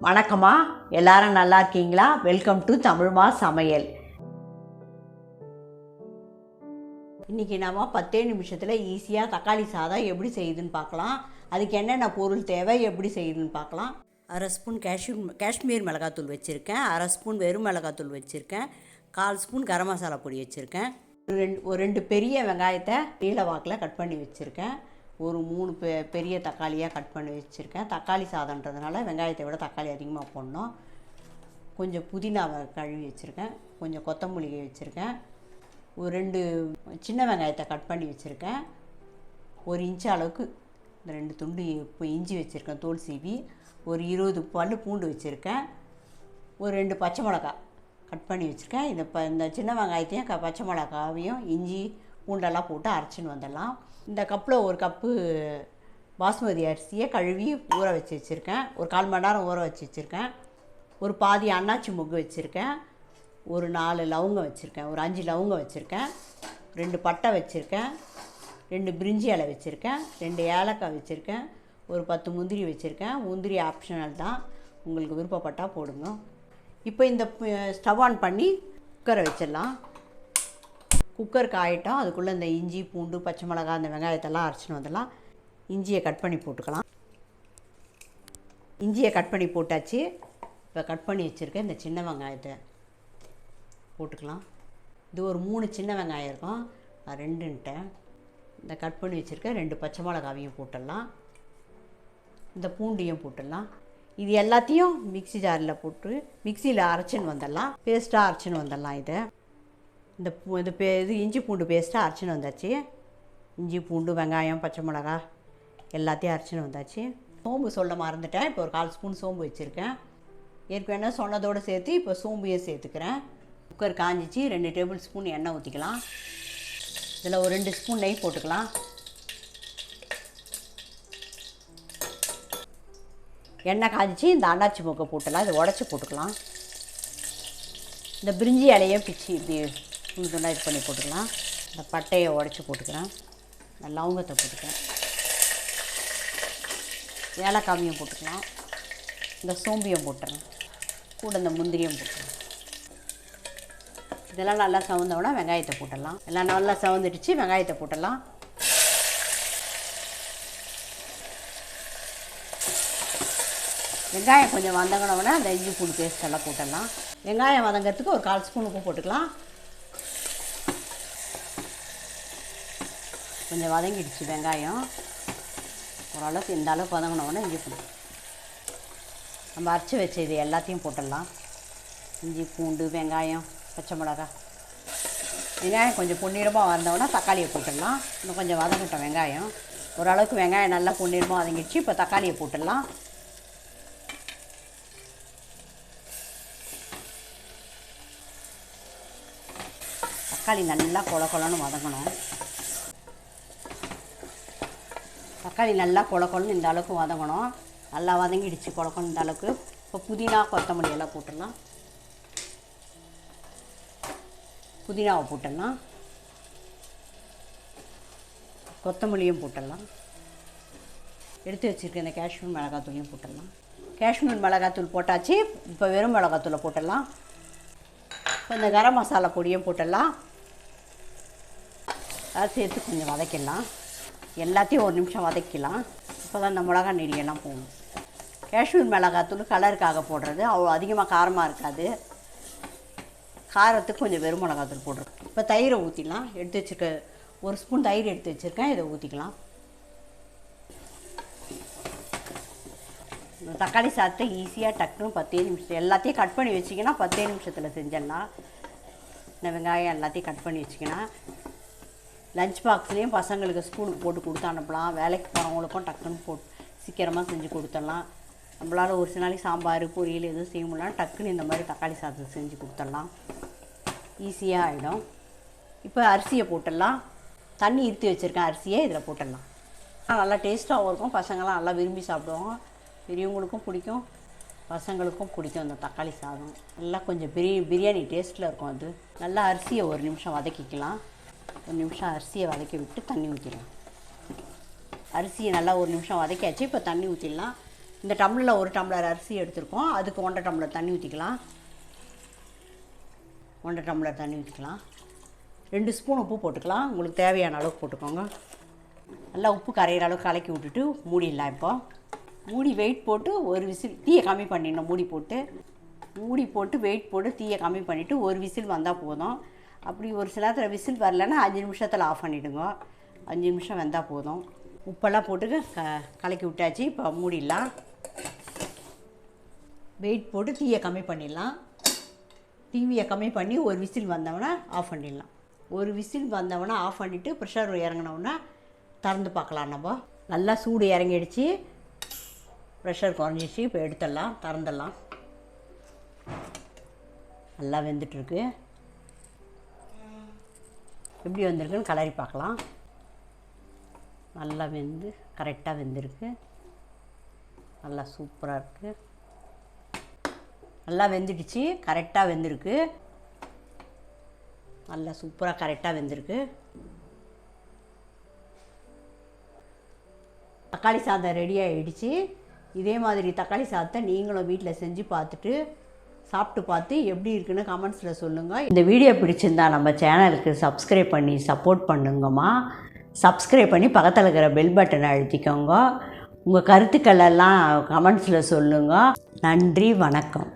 வணக்கம்மா, எல்லாரும் நல்லா இருக்கீங்களா? வெல்கம் டு தமிழ்மா சமையல். இன்றைக்கி நம்ம 10 நிமிஷத்தில் ஈஸியாக தக்காளி சாதம் எப்படி செய்யுதுன்னு பார்க்கலாம். அதுக்கு என்னென்ன பொருள் தேவை, எப்படி செய்யுதுன்னு பார்க்கலாம். அரை ஸ்பூன் காஷ்மீர் மிளகாத்தூள் வச்சுருக்கேன், அரை ஸ்பூன் வெறும் மிளகாத்தூள் வச்சுருக்கேன், 1/4 ஸ்பூன் கரம் மசாலா பொடி வச்சுருக்கேன், ஒரு ரெண்டு பெரிய வெங்காயத்தை நீல வாக்கில் கட் பண்ணி வச்சுருக்கேன், ஒரு 3 பெரிய தக்காளியாக கட் பண்ணி வச்சுருக்கேன். தக்காளி சாதன்றதுனால வெங்காயத்தை விட தக்காளி அதிகமாக போடணும். கொஞ்சம் புதினாவை கழுவி வச்சுருக்கேன், கொஞ்சம் கொத்தமல்லி வச்சுருக்கேன், ஒரு 2 சின்ன வெங்காயத்தை கட் பண்ணி வச்சுருக்கேன், 1 இன்ச்சு அளவுக்கு இந்த 2 துண்டு இப்போ இஞ்சி வச்சுருக்கேன் தோல் சீவி, ஒரு 20 பல் பூண்டு வச்சுருக்கேன், ஒரு 2 பச்சை மிளகா கட் பண்ணி வச்சுருக்கேன். இந்த சின்ன வெங்காயத்தையும் பச்சை மிளகாவையும் இஞ்சி பூண்டெல்லாம் போட்டு அரைச்சின்னு வந்துடலாம். இந்த கப்பில் ஒரு கப்பு பாஸ்மதி அரிசியை கழுவி ஊற வச்சு வச்சுருக்கேன், ஒரு 1/4 மணி நேரம் ஊற வச்சு வச்சுருக்கேன், ஒரு பாதி அன்னாச்சி மொக்கு வச்சுருக்கேன், ஒரு 4 லவங்கம் வச்சுருக்கேன், ஒரு 5 லவங்கம் வச்சுருக்கேன், 2 பட்டை வச்சுருக்கேன், 2 பிரிஞ்சி இலை வச்சுருக்கேன், 2 ஏலக்காய் வச்சுருக்கேன், ஒரு 10 முந்திரி வச்சுருக்கேன். முந்திரி ஆப்ஷனல் தான், உங்களுக்கு விருப்பப்பட்டால் போடுங்க. இப்போ இந்த ஸ்டவ் ஆன் பண்ணி குக்கரை வச்சிடலாம். குக்கர் காயிட்டோம், அதுக்குள்ளே இந்த இஞ்சி பூண்டு பச்சை மிளகாய் அந்த வெங்காயத்தெல்லாம் அரைச்சின்னு வந்துடலாம். இஞ்சியை கட் பண்ணி போட்டுக்கலாம். இஞ்சியை கட் பண்ணி போட்டாச்சு. இப்போ கட் பண்ணி வச்சுருக்கேன் இந்த சின்ன வெங்காயத்தை போட்டுக்கலாம். இது ஒரு 3 சின்ன வெங்காயம் இருக்கும், நான் 2ன்ட்டேன். இந்த கட் பண்ணி வச்சுருக்கேன் 2 பச்சை மிளகாவையும் போட்டுடலாம், இந்த பூண்டையும் போட்டுடலாம். இது எல்லாத்தையும் மிக்ஸி ஜாரில் போட்டு மிக்சியில் அரைச்சின்னு வந்துடலாம், பேஸ்ட்டாக அரைச்சின்னு வந்துடலாம். இது இஞ்சி பூண்டு பேஸ்ட்டாக அரைச்சின்னு வந்தாச்சு. இஞ்சி பூண்டு வெங்காயம் பச்சை மிளகா எல்லாத்தையும் அரைச்சின்னு வந்தாச்சு. சோம்பு சொல்ல மறந்துட்டேன், இப்போ ஒரு 1/4 ஸ்பூன் சோம்பு வச்சுருக்கேன். ஏற்கனவே சொன்னதோடு சேர்த்து இப்போ சோம்பையும் சேர்த்துக்கிறேன். குக்கர் காஞ்சிச்சு, 2 டேபிள் ஸ்பூன் எண்ணெய் ஊற்றிக்கலாம். இதில் ஒரு 2 ஸ்பூன் நெய் போட்டுக்கலாம். எண்ணெய் காய்ச்சி இந்த அன்னாச்சி மொக்கை போட்டுடலாம், இதை உடச்சி போட்டுக்கலாம். இந்த பிரிஞ்சி இலையை பிச்சு இப்படி துண்டா இது பண்ணி போட்டுக்கலாம். இந்த பட்டையை உடச்சி போட்டுக்கிறேன், இந்த லவங்கத்தை போட்டுக்கிறேன், ஏலக்காவையும் போட்டுக்கலாம், இந்த சோம்பியும் போட்டுறேன், கூட இந்த முந்திரியும் போட்டுறேன். இதெல்லாம் நல்லா சவந்தோன்னா வெங்காயத்தை போட்டுடலாம். எல்லாம் நல்லா சவந்துடுச்சு, வெங்காயத்தை போட்டுடலாம். வெங்காயம் கொஞ்சம் வதங்கினோன்னா அந்த இஞ்சி பூண்டு பேஸ்ட் எல்லாம் போட்டுடலாம். வெங்காயம் வதங்கிறதுக்கு ஒரு 1/4 ஸ்பூன் உப்பு போட்டுக்கலாம். கொஞ்சம் வதங்கிடுச்சு வெங்காயம், ஓரளவுக்கு இந்த அளவுக்கு வதங்கினோன்னா இஞ்சி பூண்டு நம்ம அரைச்சி வச்ச இது எல்லாத்தையும் போட்டுடலாம். இஞ்சி பூண்டு வெங்காயம் பச்சை மிளகா, வெங்காயம் கொஞ்சம் பொன்னிறமாக வந்தோன்னா தக்காளியை போட்டுடலாம். இன்னும் கொஞ்சம் வதங்கிட்டோம் வெங்காயம், ஓரளவுக்கு வெங்காயம் நல்லா பொன்னிறமாக வதங்கிடுச்சு. இப்போ தக்காளியை போட்டுடலாம். தக்காளி நல்லா கொலன்னு வதங்கணும். தக்காளி நல்லா கொலன்னு இந்த அளவுக்கு வதங்கணும். நல்லா வதங்கிடுச்சு கொலன்னு இந்த அளவுக்கு. இப்போ புதினா கொத்தமல்லி எல்லாம் போட்டுடலாம். புதினாவை போட்டுடலாம், கொத்தமல்லியும் போட்டுடலாம். எடுத்து வச்சுருக்க இந்த காஷ்மீர் மிளகாத்தூளையும் போட்டுடலாம். காஷ்மீர் மிளகாத்தூள் போட்டாச்சு. இப்போ வெறும் மிளகாத்தூளை போட்டுடலாம். இப்போ இந்த கரம் மசாலா பொடியும் போட்டுடலாம். அதை சேர்த்து கொஞ்சம் வதக்கிடலாம். எல்லாத்தையும் ஒரு நிமிஷம் வதக்கிடலாம். இப்போ தான் இந்த மிளகா நெடியெல்லாம் போகணும். காஷ்மீர் மிளகாத்தூள் கலருக்காக போடுறது, அவ்வளோ அதிகமாக காரமாக இருக்காது. காரத்துக்கு கொஞ்சம் வெறும் மிளகாத்தூள் போடுறது. இப்போ தயிரை ஊற்றிடலாம். எடுத்து வச்சுருக்க 1 ஸ்பூன் தயிர் எடுத்து வச்சுருக்கேன், இதை ஊற்றிக்கலாம். இந்த தக்காளி சாதத்தை ஈஸியாக டக்குன்னு 10 நிமிஷம் எல்லாத்தையும் கட் பண்ணி வச்சிங்கன்னா 10 நிமிஷத்தில் செஞ்சிடலாம். இந்த வெங்காயம் எல்லாத்தையும் கட் பண்ணி வச்சிங்கன்னா லஞ்ச் பாக்ஸ்லேயும் பசங்களுக்கு ஸ்கூலுக்கு போட்டு கொடுத்து அனுப்பலாம். வேலைக்கு போகிறவங்களுக்கும் டக்குன்னு சீக்கிரமாக செஞ்சு கொடுத்துடலாம். நம்மளால் ஒரு சில நாளைக்கு சாம்பார் பொரியல் எதுவும் செய்ய முடியலாம், டக்குன்னு இந்த மாதிரி தக்காளி சாதத்தை செஞ்சு கொடுத்துடலாம், ஈஸியாக ஆகிடும். இப்போ அரிசியை போட்டுடலாம். தண்ணி இருத்தி வச்சுருக்கேன், அரிசியை இதில் போட்டுடலாம். நல்லா டேஸ்ட்டாகவும் இருக்கும், பசங்கள்லாம் நல்லா விரும்பி சாப்பிடுவோம். பெரியவங்களுக்கும் பிடிக்கும், பசங்களுக்கும் பிடிக்கும். அந்த தக்காளி சாதம் நல்லா கொஞ்சம் பிரியாணி டேஸ்ட்டில் இருக்கும். அது நல்லா அரிசியை 1 நிமிஷம் வதக்கிக்கலாம். 1 நிமிஷம் அரிசியை வதக்கி விட்டு தண்ணி ஊற்றிடலாம். அரிசியை நல்லா 1 நிமிஷம் வதக்கியாச்சு. இப்போ தண்ணி ஊற்றிடலாம். இந்த டம்ளரில் 1 டம்ளர் அரிசி எடுத்துருக்கோம். அதுக்கு 1.5 டம்ளர் தண்ணி ஊற்றிக்கலாம். 1.5 டம்ளர் தண்ணி ஊற்றிக்கலாம். 2 ஸ்பூன் உப்பு போட்டுக்கலாம். உங்களுக்கு தேவையான அளவுக்கு போட்டுக்கோங்க. நல்லா உப்பு கரையிற அளவுக்கு கலக்கி விட்டுட்டு மூடிடலாம். இப்போ மூடி வெயிட் போட்டு ஒரு விசில், தீயை கம்மி பண்ணிடணும். மூடி போட்டு வெயிட் போட்டு தீயை கம்மி பண்ணிவிட்டு ஒரு விசில் வந்தால் போதும். அப்படி ஒரு சில நேரத்தில் விசில் வரலன்னா 5 நிமிஷத்தில் ஆஃப் பண்ணிவிடுங்க. 5 நிமிஷம் வெந்தால் போதும். உப்பெல்லாம் போட்டு கலக்கி விட்டாச்சு. இப்போ மூடிடலாம். வெயிட் போட்டு தீயை கம்மி பண்ணிடலாம். டிவியை கம்மி பண்ணி ஒரு விசில் வந்தவொடனே ஆஃப் பண்ணிடலாம். ஒரு விசில் வந்தவொடனே ஆஃப் பண்ணிவிட்டு ப்ரெஷர் இறங்கினவுடனே திறந்து பார்க்கலாம். நம்ம நல்லா சூடு இறங்கிடுச்சு, ப்ரெஷர் குறைஞ்சிடுச்சு. இப்போ எடுத்துடலாம், திறந்துடலாம். நல்லா வெந்துட்டுருக்கு. எப்படி வந்திருக்குன்னு கலரி பார்க்கலாம். நல்லா வெந்து கரெக்டாக வெந்திருக்கு. நல்லா சூப்பராக இருக்குது. நல்லா வெந்துடுச்சு, கரெக்டாக வெந்திருக்கு. நல்லா சூப்பராக கரெக்டாக வெந்திருக்கு. தக்காளி சாதம் ரெடி ஆகிடுச்சு. இதே மாதிரி தக்காளி சாதத்தை நீங்களும் வீட்டில் செஞ்சு பார்த்துட்டு சாப்பிட்டு பார்த்து எப்படி இருக்குன்னு கமெண்ட்ஸில் சொல்லுங்கள். இந்த வீடியோ பிடிச்சிருந்தா நம்ம சேனலுக்கு சப்ஸ்கிரைப் பண்ணி சப்போர்ட் பண்ணுங்கம்மா. சப்ஸ்கிரைப் பண்ணி பக்கத்தில் இருக்கிற பெல் பட்டனை அழுத்திக்கோங்க. உங்கள் கருத்துக்கள் எல்லாம் கமெண்ட்ஸில் சொல்லுங்கள். நன்றி, வணக்கம்.